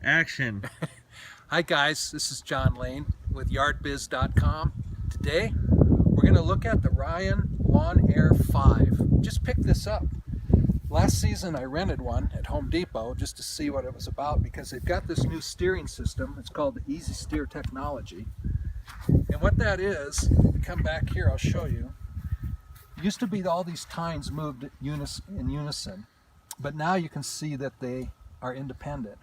Action. Hi guys, this is John Lane with yardbiz.com. Today we're going to look at the Ryan Lawnaire 5. Just picked this up. Last season I rented one at Home Depot just to see what it was about because they've got this new steering system. It's called the Easy Steer technology. And what that is, if you come back here I'll show you. It used to be all these tines moved in unison, but now you can see that they are independent.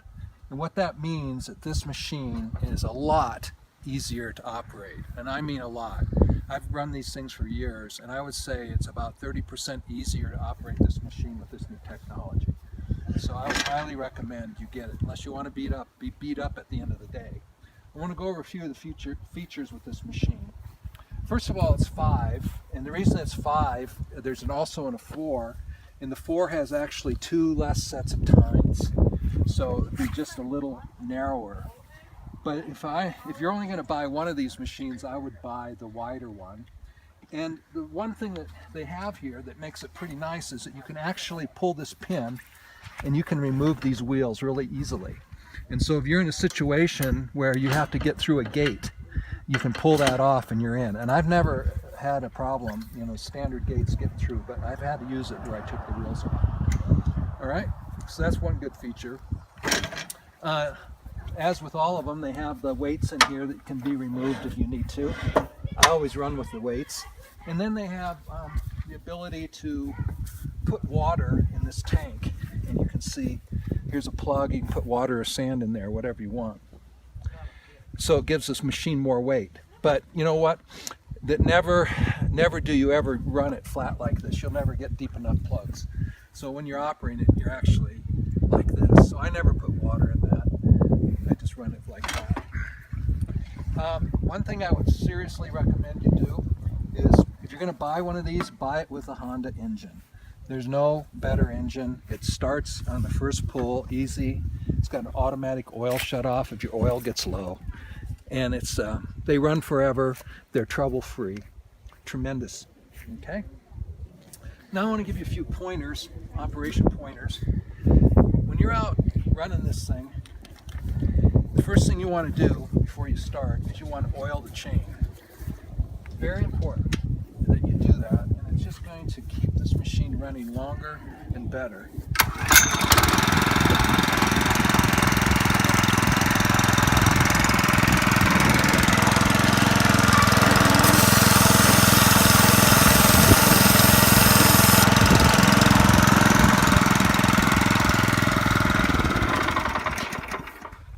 And what that means that this machine is a lot easier to operate, and I mean a lot. I've run these things for years, and I would say it's about 30% easier to operate this machine with this new technology. So I would highly recommend you get it, unless you want to be beat up at the end of the day. I want to go over a few of the features with this machine. First of all, it's 5, and the reason it's 5, there's also a 4, and the 4 has actually 2 less sets of tines. So it'd be just a little narrower. But if you're only going to buy one of these machines, I would buy the wider one. And the one thing that they have here that makes it pretty nice is that you can actually pull this pin and you can remove these wheels really easily. And so if you're in a situation where you have to get through a gate, you can pull that off and you're in. And I've never had a problem, standard gates getting through, but I've had to use it where I took the wheels off. All right, so that's one good feature. As with all of them, they have the weights in here that can be removed if you need to. I always run with the weights. And then they have the ability to put water in this tank. And you can see, here's a plug, you can put water or sand in there, whatever you want. So it gives this machine more weight. But you know what? That never do you ever run it flat like this. You'll never get deep enough plugs. So when you're operating it, you're actually like this. So I never put water in that. I just run it like that. One thing I would seriously recommend you do is, if you're going to buy one of these, buy it with a Honda engine. There's no better engine. It starts on the first pull, easy. It's got an automatic oil shut-off if your oil gets low. And they run forever. They're trouble-free. Tremendous. Okay? Now I want to give you a few pointers, operation pointers. When you're out running this thing, the first thing you want to do before you start is you want to oil the chain. It's very important that you do that, and it's just going to keep this machine running longer and better.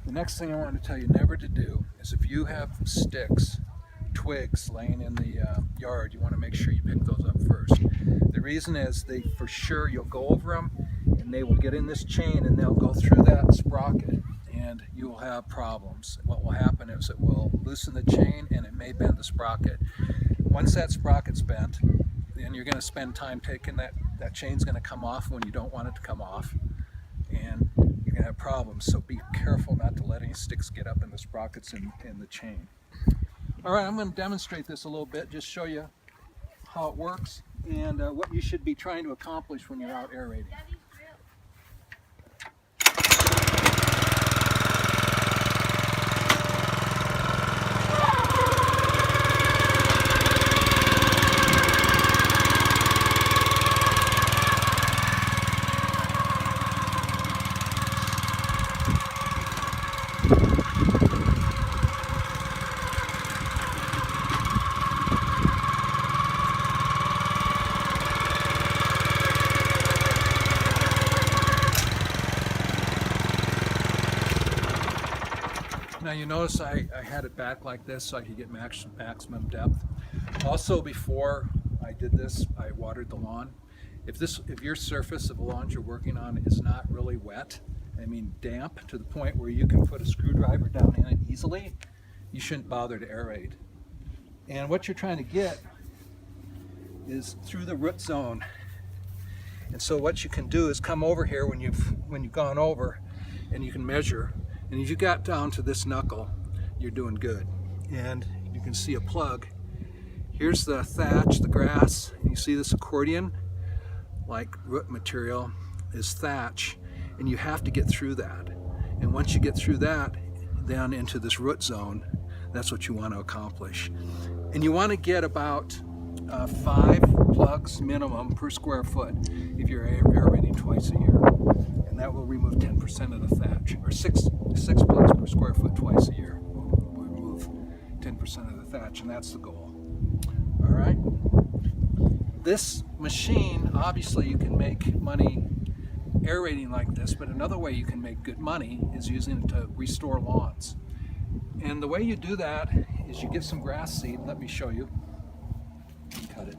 The next thing I want to tell you never to do is, if you have sticks, twigs laying in the yard, you want to make sure you pick those up first. The reason is for sure you'll go over them and they will get in this chain and they'll go through that sprocket and you will have problems. What will happen is it will loosen the chain and it may bend the sprocket. Once that sprocket's bent, then you're going to spend time taking that chain's going to come off when you don't want it to come off, and you're going to have problems. So be careful not to let any sticks get up in the sprockets in the chain. All right, I'm going to demonstrate this a little bit, just show you how it works and what you should be trying to accomplish when you're out aerating. Now you notice I had it back like this so I could get maximum depth. Also, before I did this, I watered the lawn. If your surface of the lawn you're working on is not really wet, I mean damp to the point where you can put a screwdriver down in it easily, you shouldn't bother to aerate. And what you're trying to get is through the root zone. And so what you can do is come over here when you've gone over, and you can measure. And if you got down to this knuckle, you're doing good. And you can see a plug. Here's the thatch, the grass. And you see this accordion, like root material, is thatch. And you have to get through that. And once you get through that, then into this root zone, that's what you want to accomplish. And you want to get about 5 plugs minimum per square foot if you're aerating twice a year. And that will remove 10% of the thatch, or 6 plugs per square foot twice a year will remove 10% of the thatch, and that's the goal. All right. This machine, obviously you can make money aerating like this, but another way you can make good money is using it to restore lawns. And the way you do that is you get some grass seed. Let me show you. Cut it.